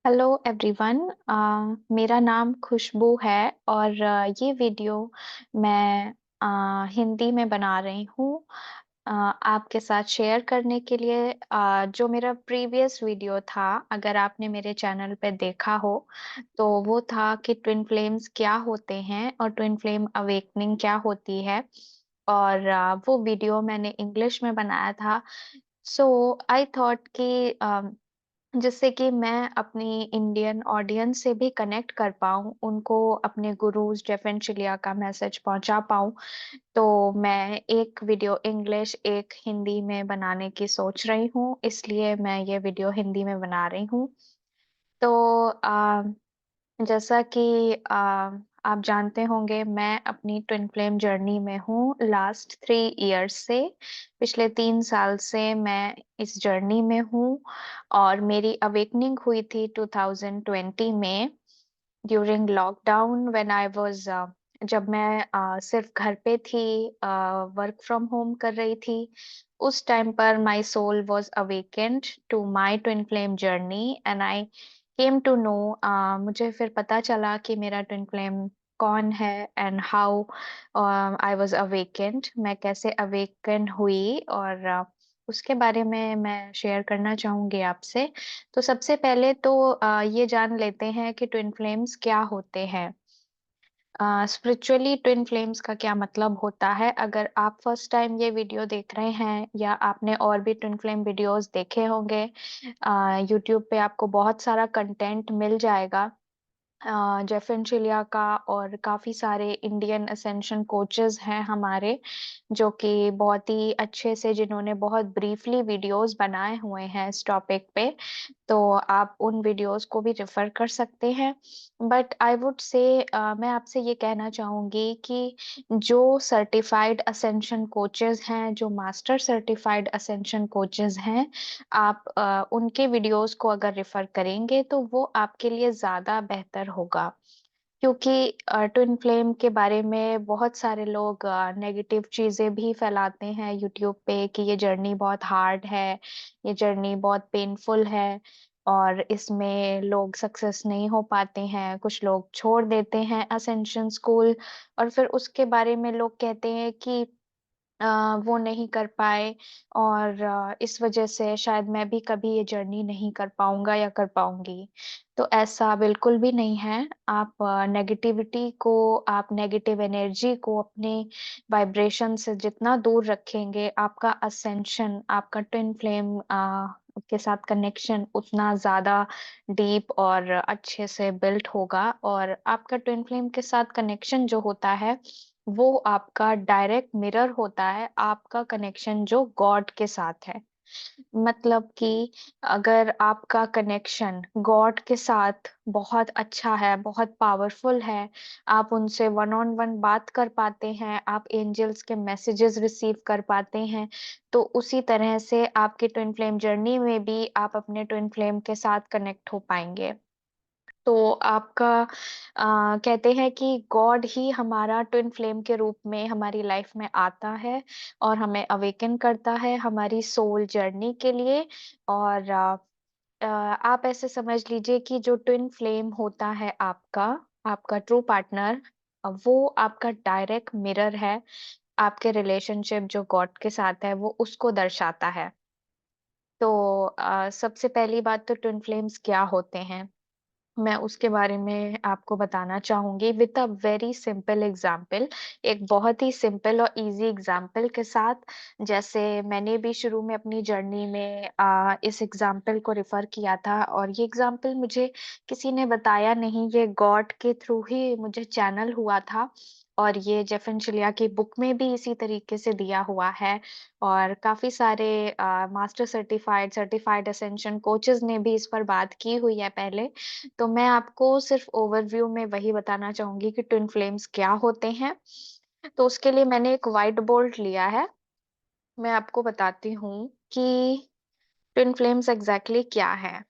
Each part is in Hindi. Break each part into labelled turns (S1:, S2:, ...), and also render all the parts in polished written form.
S1: Hello everyone. मेरा नाम खुशबू है और ये वीडियो मैं हिंदी में बना रही हूँ आपके साथ शेयर करने के लिए। जो मेरा प्रीवियस वीडियो था, अगर आपने मेरे चैनल पे देखा हो तो वो था कि ट्विन फ्लेम्स क्या होते हैं और ट्विन फ्लेम अवेकनिंग क्या होती है। और वो वीडियो मैंने इंग्लिश में बनाया था। सो आई थॉट कि जिससे कि मैं अपनी इंडियन ऑडियंस से भी कनेक्ट कर पाऊँ, उनको अपने गुरुज़ जेफ़न चिलिया का मैसेज पहुँचा पाऊँ। तो मैं एक वीडियो इंग्लिश, एक हिंदी में बनाने की सोच रही हूँ, इसलिए मैं ये वीडियो हिंदी में बना रही हूँ। तो जैसा कि आप जानते होंगे, मैं अपनी ट्विन फ्लेम जर्नी में हूँ लास्ट 3 इयर्स से। पिछले 3 साल से मैं इस जर्नी में हूँ और मेरी अवेकनिंग हुई थी 2020 में during lockdown when I was जब मैं सिर्फ़ घर पे थी, वर्क फ्रॉम होम कर रही थी। उस टाइम पर my soul was awakened to my twin flame journey and I came to know. मुझे फिर पता चला कि मेरा ट्विन फ्लेम कौन है and how I was awakened, मैं कैसे अवेकन हुई और उसके बारे में मैं शेयर करना चाहूँगी आपसे। तो सबसे पहले तो ये जान लेते हैं कि ट्विन फ्लेम्स क्या होते हैं। स्पिरिचुअली ट्विन फ्लेम्स का क्या मतलब होता है? अगर आप फर्स्ट टाइम ये वीडियो देख रहे हैं या आपने और भी ट्विन फ्लेम वीडियोस देखे होंगे, यूट्यूब पे आपको बहुत सारा कंटेंट मिल जाएगा। जेफिन चिलिया का और काफ़ी सारे इंडियन असेंशन कोचेज़ हैं हमारे, जो कि बहुत ही अच्छे से जिन्होंने बहुत ब्रीफली वीडियोज़ बनाए हुए हैं इस टॉपिक पे, तो आप उन वीडियोज़ को भी रेफ़र कर सकते हैं। बट आई वुड से मैं आपसे ये कहना चाहूँगी कि जो सर्टिफाइड असेंशन कोचेज़ हैं, जो मास्टर सर्टिफाइड असेंशन कोचेज़ हैं, आप उनके वीडियोज़ को अगर रेफ़र करेंगे तो वो आपके लिए ज़्यादा बेहतर होगा। क्योंकि ट्विन फ्लेम के बारे में बहुत सारे लोग नेगेटिव चीज़ें भी फैलाते हैं यूट्यूब पे कि ये जर्नी बहुत हार्ड है, ये जर्नी बहुत पेनफुल है और इसमें लोग सक्सेस नहीं हो पाते हैं। कुछ लोग छोड़ देते हैं असेंशन स्कूल और फिर उसके बारे में लोग कहते हैं कि वो नहीं कर पाए और इस वजह से शायद मैं भी कभी ये जर्नी नहीं कर पाऊँगा या कर पाऊँगी। तो ऐसा बिल्कुल भी नहीं है। आप नेगेटिविटी को, आप नेगेटिव एनर्जी को अपने वाइब्रेशन से जितना दूर रखेंगे, आपका असेंशन, आपका ट्विन फ्लेम के साथ कनेक्शन उतना ज़्यादा डीप और अच्छे से बिल्ट होगा और आपका ट्विन फ्लेम के साथ कनेक्शन जो होता है, वो आपका डायरेक्ट मिरर होता है, आपका कनेक्शन जो गॉड के साथ है। मतलब कि अगर आपका कनेक्शन गॉड के साथ बहुत अच्छा है, बहुत पावरफुल है, आप उनसे वन ऑन वन बात कर पाते हैं, आप एंजल्स के मैसेजेस रिसीव कर पाते हैं, तो उसी तरह से आपकी ट्विन फ्लेम जर्नी में भी आप अपने ट्विन फ्लेम के साथ कनेक्ट हो पाएँगे। तो आपका कहते हैं कि गॉड ही हमारा ट्विन फ्लेम के रूप में हमारी लाइफ में आता है और हमें अवेकन करता है हमारी सोल जर्नी के लिए। और आप ऐसे समझ लीजिए कि जो ट्विन फ्लेम होता है आपका, आपका ट्रू पार्टनर, वो आपका डायरेक्ट मिरर है। आपके रिलेशनशिप जो गॉड के साथ है, वो उसको दर्शाता है। तो सबसे पहली बात तो ट्विन फ्लेम्स क्या होते हैं? मैं उसके बारे में आपको बताना चाहूँगी with a very simple example. एक बहुत ही सिंपल और ईज़ी एग्ज़ाम्पल के साथ, जैसे मैंने भी शुरू में अपनी जर्नी में इस एग्ज़ाम्पल को रेफ़र किया था और ये एग्ज़ाम्पल मुझे किसी ने बताया नहीं, ये गॉड के थ्रू ही मुझे चैनल हुआ था और ये जेफ़न चिलिया की बुक में भी इसी तरीके से दिया हुआ है और काफ़ी सारे master certified, certified ascension coaches ने भी इस पर बात की हुई है पहले। तो मैं आपको सिर्फ़ ओवरव्यू में वही बताना चाहूँगी कि ट्विन फ्लेम्स क्या होते हैं। तो उसके लिए मैंने एक व्हाइट बोर्ड लिया है। मैं आपको बताती हूँ कि ट्विन फ्लेम्स एग्ज़ैक्टली क्या है।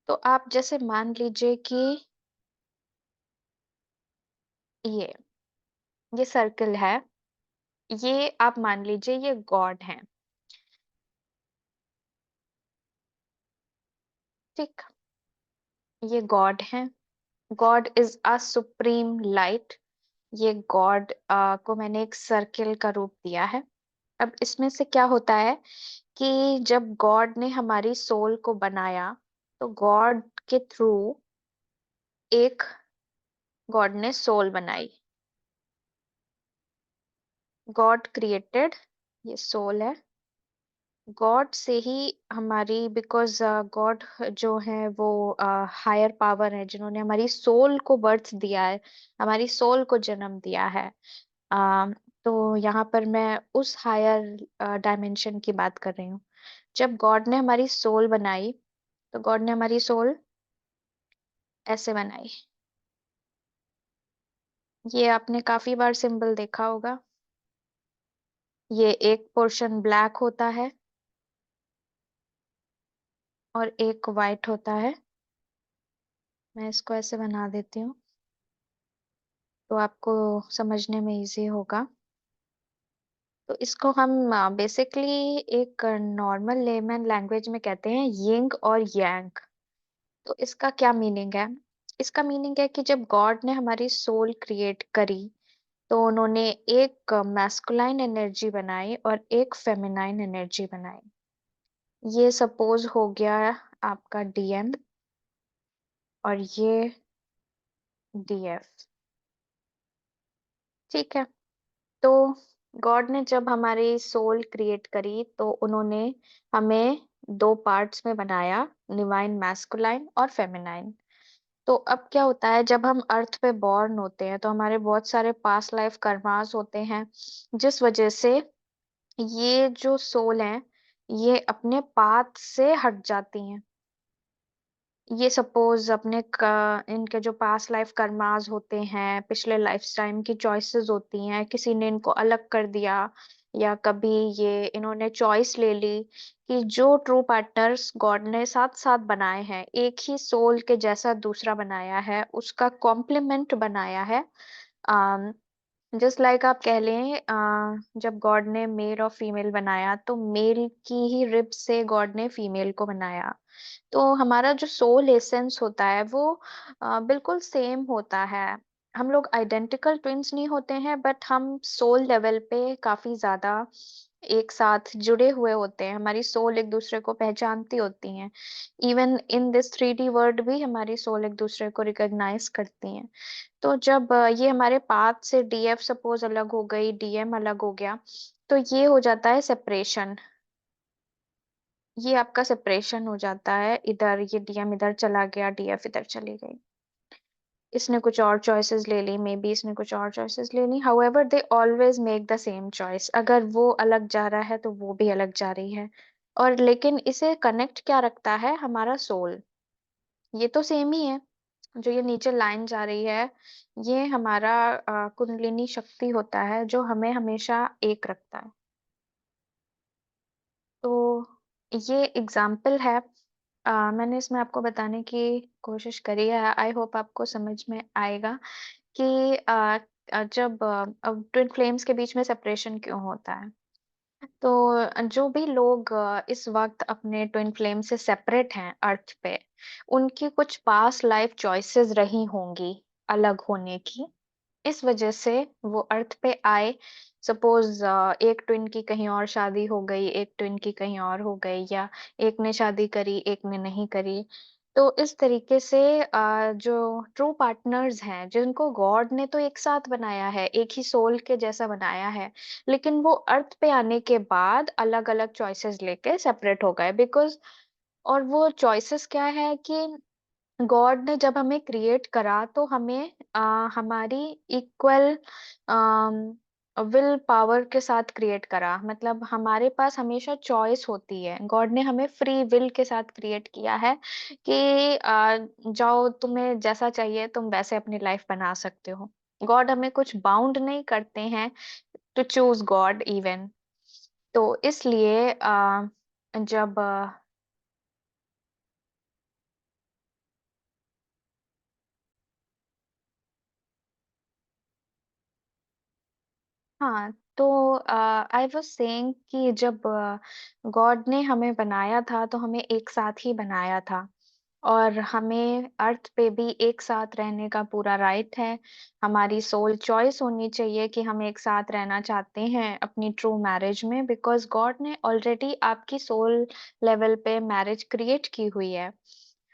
S1: तो आप जैसे मान लीजिए कि ये, ये सर्कल है, ये आप मान लीजिए ये गॉड हैं, ठीक? ये गॉड है। God is a supreme light. ये गॉड को मैंने एक सर्किल का रूप दिया है। अब इसमें से क्या होता है कि जब गॉड ने हमारी सोल को बनाया, तो गॉड के थ्रू एक गॉड ने सोल बनाई। गॉड क्रिएटेड, ये सोल है। गॉड से ही हमारी, बिकॉज गॉड जो है वो हायर पावर है, जिन्होंने हमारी सोल को बर्थ दिया है, हमारी सोल को जन्म दिया है। अ, तो यहाँ पर मैं उस हायर डायमेंशन की बात कर रही हूँ। जब गॉड ने हमारी सोल बनाई, तो गॉड ने हमारी सोल ऐसे बनाई। ये आपने काफी बार सिंबल देखा होगा। ये एक पोर्शन ब्लैक होता है और एक वाइट होता है। मैं इसको ऐसे बना देती हूँ तो आपको समझने में इजी होगा। तो इसको हम बेसिकली एक नॉर्मल लेमन लैंग्वेज में कहते हैं यिंग और यांग। तो इसका क्या मीनिंग है? इसका मीनिंग है कि जब गॉड ने हमारी सोल क्रिएट करी, तो उन्होंने एक मैस्कुलाइन एनर्जी बनाई और एक फेमिनाइन एनर्जी बनाई। ये सपोज हो गया आपका डीएम और ये डीएफ। ठीक है। तो गॉड ने जब हमारी सोल क्रिएट करी, तो उन्होंने हमें दो पार्ट्स में बनाया, डिवाइन मैस्कुलाइन और फेमिनाइन। तो अब क्या होता है, जब हम अर्थ पे बॉर्न होते हैं तो हमारे बहुत सारे पास्ट लाइफ कर्मास होते हैं, जिस वजह से ये जो सोल है, ये अपने पाथ से हट जाती हैं। ये सपोज इनके जो पास्ट लाइफ कर्मास होते हैं, पिछले लाइफ टाइम की चॉइसेस होती हैं, किसी ने इनको अलग कर दिया, या कभी ये इन्होंने चॉइस ले ली कि जो ट्रू पार्टनर्स गॉड ने साथ साथ बनाए हैं, एक ही सोल के जैसा दूसरा बनाया है, उसका कॉम्प्लीमेंट बनाया है। जस्ट लाइक आप कह लें, जब गॉड ने मेल और फीमेल बनाया, तो मेल की ही रिब से गॉड ने फीमेल को बनाया। तो हमारा जो सोल एसेंस होता है वो बिल्कुल सेम होता है। हम लोग आइडेंटिकल ट्विंस नहीं होते हैं, बट हम सोल लेवल पे काफी ज्यादा एक साथ जुड़े हुए होते हैं। हमारी सोल एक दूसरे को पहचानती होती हैं। Even in this 3D world भी हमारी सोल एक दूसरे को रिकॉग्नाइज करती हैं। तो जब ये हमारे पाथ से डीएफ सपोज अलग हो गई, डीएम अलग हो गया, तो ये हो जाता है सेपरेशन। ये आपका सेपरेशन हो जाता है, इधर ये डीएम इधर चला गया, डीएफ इधर चली गई। इसने कुछ और चॉइसेस ले ली, मे बी इसने कुछ और चॉइसेस ले ली, however they always make the same choice. अगर वो अलग जा रहा है तो वो भी अलग जा रही है। और लेकिन इसे कनेक्ट क्या रखता है? हमारा सोल। ये तो सेम ही है। जो ये नीचे लाइन जा रही है, ये हमारा कुंडलिनी शक्ति होता है, जो हमें हमेशा एक रखता है। तो ये एग्जाम्पल है। मैंने इसमें आपको बताने की कोशिश करी है। आई होप आपको समझ में आएगा कि जब ट्विन फ्लेम्स के बीच में सेपरेशन क्यों होता है। तो जो भी लोग इस वक्त अपने ट्विन फ्लेम से सेपरेट हैं अर्थ पे, उनकी कुछ पास्ट लाइफ चॉइसेस रही होंगी अलग होने की। इस वजह से वो अर्थ पे आए। सपोज एक ट्विन की कहीं और शादी हो गई, एक ट्विन की कहीं और हो गई, या एक ने शादी करी एक ने नहीं करी। तो इस तरीके से जो ट्रू पार्टनर्स हैं, जिनको गॉड ने तो एक साथ बनाया है, एक ही सोल के जैसा बनाया है, लेकिन वो अर्थ पे आने के बाद अलग अलग चॉइसेस लेके सेपरेट हो गए, बिकॉज और वो चॉइसेस क्या है कि गॉड ने जब हमें क्रिएट करा, तो हमें हमारी इक्वल विल पावर के साथ क्रिएट करा। मतलब हमारे पास हमेशा चॉइस होती है। गॉड ने हमें फ्री विल के साथ क्रिएट किया है कि जाओ, तुम्हें जैसा चाहिए तुम वैसे अपनी लाइफ बना सकते हो। गॉड हमें कुछ बाउंड नहीं करते हैं टू चूज गॉड इवन। तो इसलिए जब हाँ, तो आई वाज सेइंग कि जब गॉड ने हमें बनाया था, तो हमें एक साथ ही बनाया था। और हमें अर्थ पे भी एक साथ रहने का पूरा राइट है। हमारी सोल चॉइस होनी चाहिए कि हम एक साथ रहना चाहते हैं अपनी ट्रू मैरिज में, बिकॉज़ गॉड ने ऑलरेडी आपकी सोल लेवल पे मैरिज क्रिएट की हुई है।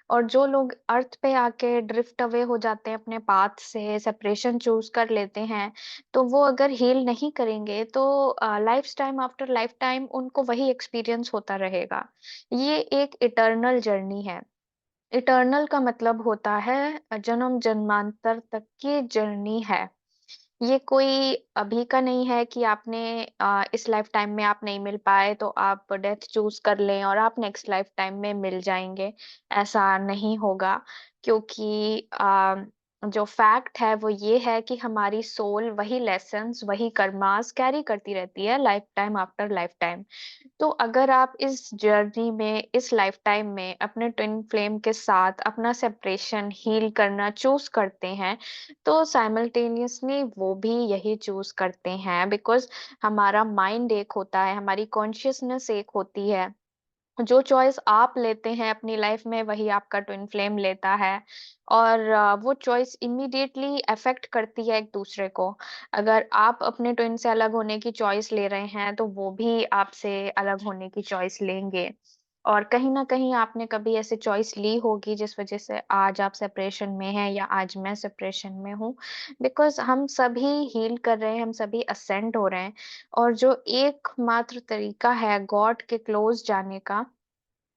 S1: और जो लोग अर्थ पे आके ड्रिफ्ट अवे हो जाते हैं अपने पाथ से, सेपरेशन चूज़ कर लेते हैं, तो वो अगर हील नहीं करेंगे तो life time after life time उनको वही एक्सपीरियंस होता रहेगा। ये एक इटर्नल जर्नी है। इटर्नल का मतलब होता है जन्म-जन्मांतर तक की जर्नी है। ये कोई अभी का नहीं है कि आपने इस लाइफ टाइम में आप नहीं मिल पाए तो आप डेथ चूज़ कर लें और आप नेक्स्ट लाइफ टाइम में मिल जाएँगे। ऐसा नहीं होगा, क्योंकि जो फैक्ट है वो ये है कि हमारी सोल वही लेसन्स, वही कर्मास कैरी करती रहती है life time after life time. तो अगर आप इस जर्नी में, इस लाइफ़टाइम में अपने ट्विन फ्लेम के साथ अपना सेपरेशन हील करना चूज़ करते हैं, तो साइमल्टेनियसली वो भी यही चूज़ करते हैं, बिकॉज़ हमारा माइंड एक होता है, हमारी कॉन्शियसनेस एक होती है। जो चॉइस आप लेते हैं अपनी लाइफ में वही आपका ट्विन फ्लेम लेता है, और वो चॉइस इमीडिएटली अफेक्ट करती है एक दूसरे को। अगर आप अपने ट्विन से अलग होने की चॉइस ले रहे हैं तो वो भी आपसे अलग होने की चॉइस लेंगे। और कहीं ना कहीं आपने कभी ऐसे चॉइस ली होगी जिस वजह से आज आप सेपरेशन में हैं या आज मैं सेपरेशन में हूँ, बिकॉज हम सभी हील कर रहे हैं, हम सभी असेंड हो रहे हैं। और जो एकमात्र तरीका है गॉड के क्लोज जाने का,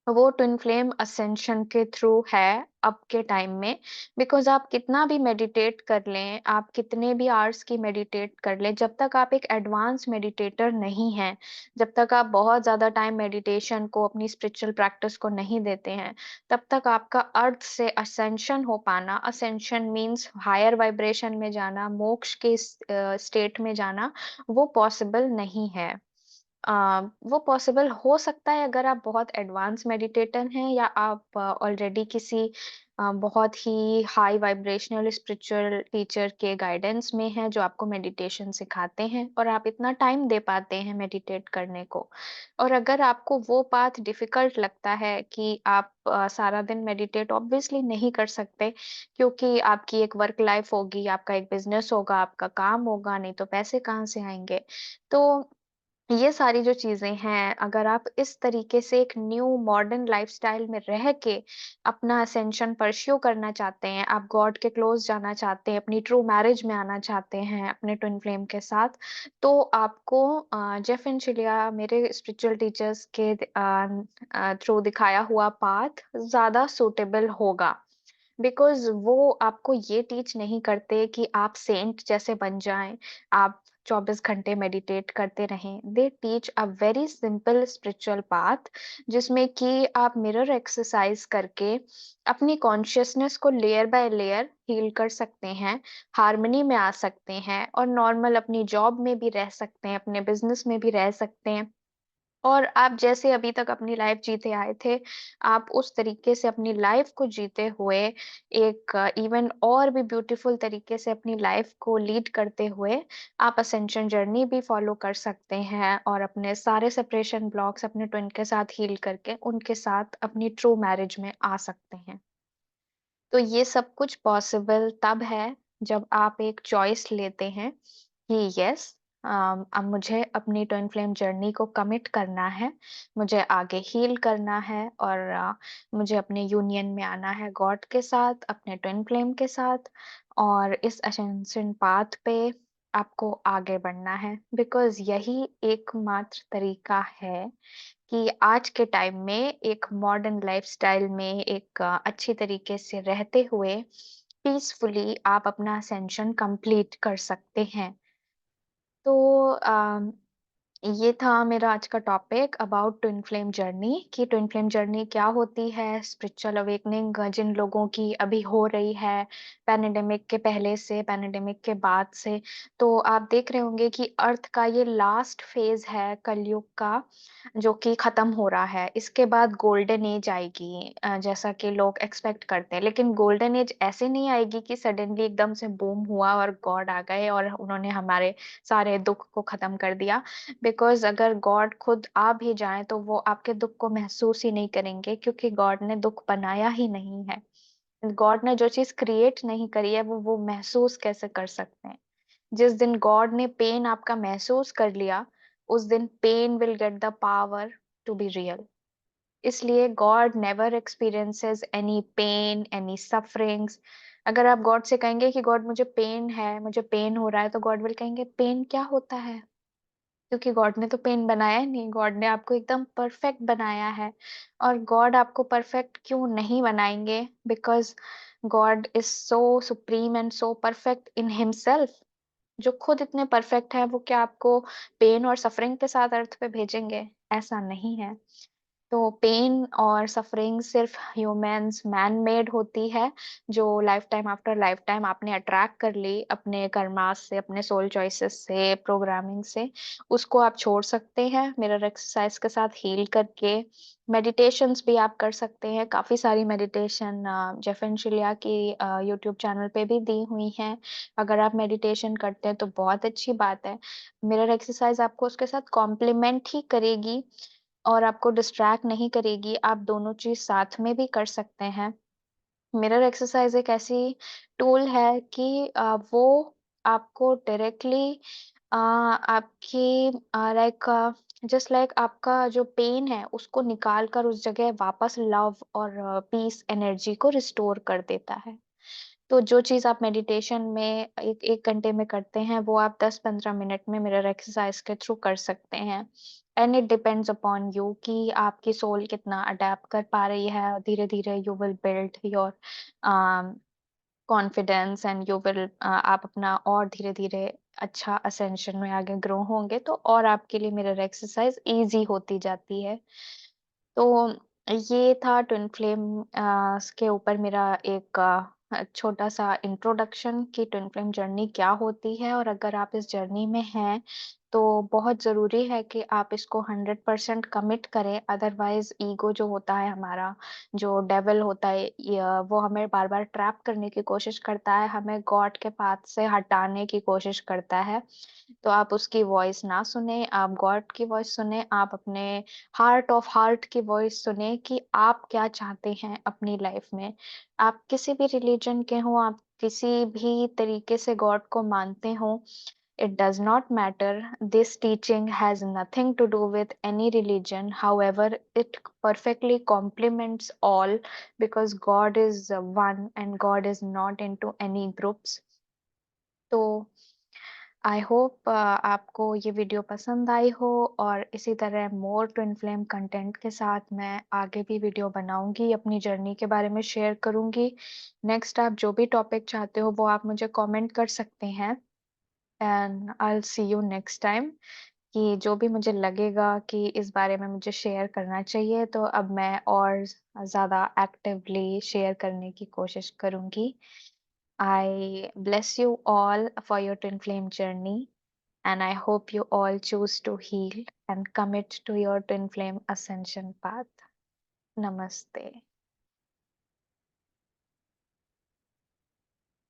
S1: वो ट्विन फ्लेम असेंशन के थ्रू है अब के टाइम में। बिकॉज़ आप कितना भी मेडिटेट कर लें, आप कितने भी आवर्स की मेडिटेट कर लें, जब तक आप एक एडवांस मेडिटेटर नहीं हैं, जब तक आप बहुत ज़्यादा टाइम मेडिटेशन को, अपनी स्पिरिचुअल प्रैक्टिस को नहीं देते हैं, तब तक आपका अर्थ से असेंशन हो पाना, असेंशन मीन्स हायर वाइब्रेशन में जाना, मोक्ष के स्टेट में जाना, वो पॉसिबल नहीं है। अ, वो पॉसिबल हो सकता है अगर आप बहुत एडवांस मेडिटेटर हैं या आप ऑलरेडी किसी बहुत ही हाई वाइब्रेशनल स्पिरिचुअल टीचर के गाइडेंस में हैं जो आपको मेडिटेशन सिखाते हैं और आप इतना टाइम दे पाते हैं मेडिटेट करने को। और अगर आपको वो पाथ डिफिकल्ट लगता है कि आप सारा दिन मेडिटेट ऑब्वियसली नहीं कर सकते, क्योंकि आपकी एक वर्क लाइफ होगी, आपका एक बिजनेस होगा, आपका काम होगा, नहीं तो पैसे कहाँ से आएंगे। तो ये सारी जो चीज़ें हैं, अगर आप इस तरीके से एक न्यू मॉडर्न लाइफ़स्टाइल में रह के अपना असेंशन परस्यू करना चाहते हैं, आप गॉड के क्लोज़ जाना चाहते हैं, अपनी ट्रू मैरिज में आना चाहते हैं अपने ट्विन फ्लेम के साथ, तो आपको जेफ एंड चिलिया, मेरे स्पिरिचुअल टीचर्स के थ्रू दिखाया हुआ पाथ ज़्यादा सूटेबल होगा। बिकॉज़ वो आपको ये टीच नहीं करते कि आप सेंट जैसे बन जाएँ, आप 24 घंटे मेडिटेट करते रहें। They teach a very simple spiritual path, जिसमें कि आप मिरर एक्सरसाइज करके अपनी कॉन्शसनेस को लेयर बाय लेयर हील कर सकते हैं, हार्मनी में आ सकते हैं और नॉर्मल अपनी जॉब में भी रह सकते हैं, अपने बिज़नेस में भी रह सकते हैं। और आप जैसे अभी तक अपनी लाइफ जीते आए थे, आप उस तरीके से अपनी लाइफ को जीते हुए एक इवन और भी ब्यूटीफुल तरीके से अपनी लाइफ को लीड करते हुए आप असेंशन जर्नी भी फॉलो कर सकते हैं और अपने सारे सेपरेशन ब्लॉक्स अपने ट्विन के साथ हील करके उनके साथ अपनी ट्रू मैरिज में आ सकते हैं। तो ये सब कुछ पॉसिबल तब है जब आप एक चॉइस लेते हैं कि यस, अब मुझे अपनी ट्विन फ्लेम जर्नी को कमिट करना है, मुझे आगे हील करना है और मुझे अपने यूनियन में आना है गॉड के साथ, अपने ट्विन फ्लेम के साथ, और इस असेंशन पाथ पे आपको आगे बढ़ना है, बिकॉज़ यही एकमात्र तरीका है कि आज के टाइम में एक मॉडर्न लाइफस्टाइल में एक अच्छी तरीके से रहते हुए पीसफुली आप अपना असेंशन कंप्लीट कर सकते हैं। तो ये था मेरा आज का topic about twin flame journey, कि ट्विन फ्लेम जर्नी क्या होती है, स्पिरिचुअल अवेकनिंग जिन लोगों की अभी हो रही है, पैंडेमिक के पहले से, पैंडेमिक के बाद से। तो आप देख रहे होंगे कि अर्थ का ये लास्ट फेज है कलयुग का, जो कि खत्म हो रहा है। इसके बाद गोल्डन एज आएगी, जैसा कि लोग एक्सपेक्ट करते हैं, लेकिन गोल्डन एज ऐसे नहीं आएगी कि सडनली एकदम से बूम हुआ और गॉड आ गए और उन्होंने हमारे सारे दुख को खत्म कर दिया। बिकॉज़ अगर गॉड खुद आ भी जाएँ तो वो आपके दुःख को महसूस ही नहीं करेंगे, क्योंकि गॉड ने दुःख बनाया ही नहीं है। गॉड ने जो चीज़ क्रिएट नहीं करी है वो महसूस कैसे कर सकते हैं? जिस दिन गॉड ने पेन आपका महसूस कर लिया, उस दिन pain will get the power to be real. इसलिए God never experiences any pain, any sufferings. अगर आप गॉड से कहेंगे कि गॉड मुझे पेन है, मुझे पेन हो रहा है, तो गॉड विल कहेंगे पेन क्या होता है? क्योंकि गॉड ने तो पेन बनाया ही नहीं, गॉड ने आपको एकदम परफेक्ट बनाया है। और गॉड आपको परफेक्ट क्यों नहीं बनाएँगे? Because God is so supreme and so perfect in himself. जो खुद इतने परफेक्ट है, वो क्या आपको पेन और सफरिंग के साथ अर्थ पे भेजेंगे? ऐसा नहीं है। तो पेन और सफरिंग सिर्फ ह्यूमन्स मैन मेड होती है, जो life time after life time आपने अट्रैक्ट कर ली अपने कर्मास से, अपने सोल चॉइसेस से, प्रोग्रामिंग से। उसको आप छोड़ सकते हैं मिरर एक्सरसाइज के साथ हील करके। मेडिटेशंस भी आप कर सकते हैं, काफ़ी सारी मेडिटेशन जेफन शिलिया की यूट्यूब चैनल पे भी दी हुई हैं। अगर आप मेडिटेशन करते हैं तो बहुत अच्छी बात है। मिरर एक्सरसाइज आपको उसके साथ कॉम्प्लीमेंट ही करेगी और आपको डिस्ट्रैक्ट नहीं करेगी, आप दोनों चीज़ साथ में भी कर सकते हैं। मिरर एक्सरसाइज़ एक ऐसी टूल है कि वो आपको डायरेक्टली आपकी जस्ट लाइक आपका जो पेन है, उसको निकाल कर उस जगह वापस लव और पीस एनर्जी को रिस्टोर कर देता है। तो जो चीज़ आप मेडिटेशन में 1 घंटे में करते हैं, वो आप 10-15 मिनट में मिरर एक्सरसाइज के थ्रू कर सकते हैं। And it depends upon you कि आपकी सोल कितना अडैप्ट कर पा रही है। धीरे-धीरे you will build your a, confidence and you will आप अपना और धीरे-धीरे अच्छा असेंशन में आगे ग्रो होंगे, तो और आपके लिए मिरर एक्सरसाइज ईज़ी होती जाती है। तो ये था ट्विन फ्लेम के ऊपर मेरा एक छोटा-सा इंट्रोडक्शन कि ट्विन फ्लेम जर्नी क्या होती है, और अगर आप इस जर्नी में हैं, तो बहुत ज़रूरी है कि आप इसको 100% कमिट करें, अदरवाइज़ ईगो जो होता है हमारा, जो डेविल होता है, वो हमें बार-बार ट्रैप करने की कोशिश करता है, हमें गॉड के पाथ से हटाने की कोशिश करता है। तो आप उसकी वॉइस ना सुने, आप गॉड की वॉइस सुने, आप अपने हार्ट ऑफ हार्ट की वॉइस सुने कि आप क्या चाहते हैं अपनी लाइफ में। आप किसी भी रिलीजन के हों, आप किसी भी तरीके से गॉड को मानते हों, it does not matter. This teaching has nothing to do with any religion. However, it perfectly complements all because God is one and God is not into any groups. तो आई होप आपको ये वीडियो पसंद आई हो, और इसी तरह मोर ट्विन फ्लेम कंटेंट के साथ मैं आगे भी वीडियो बनाऊंगी, अपनी जर्नी के बारे में शेयर करूंगी। नेक्स्ट आप जो भी टॉपिक चाहते हो वो आप मुझे कमेंट कर सकते हैं, and I will see you next time. कि जो भी मुझे लगेगा कि इस बारे में मुझे शेयर करना चाहिए, तो अब मैं और ज़्यादा एक्टिवली शेयर करने की कोशिश करूंगी। I bless you all for your twin flame journey, and I hope you all choose to heal and commit to your twin flame ascension path. Namaste.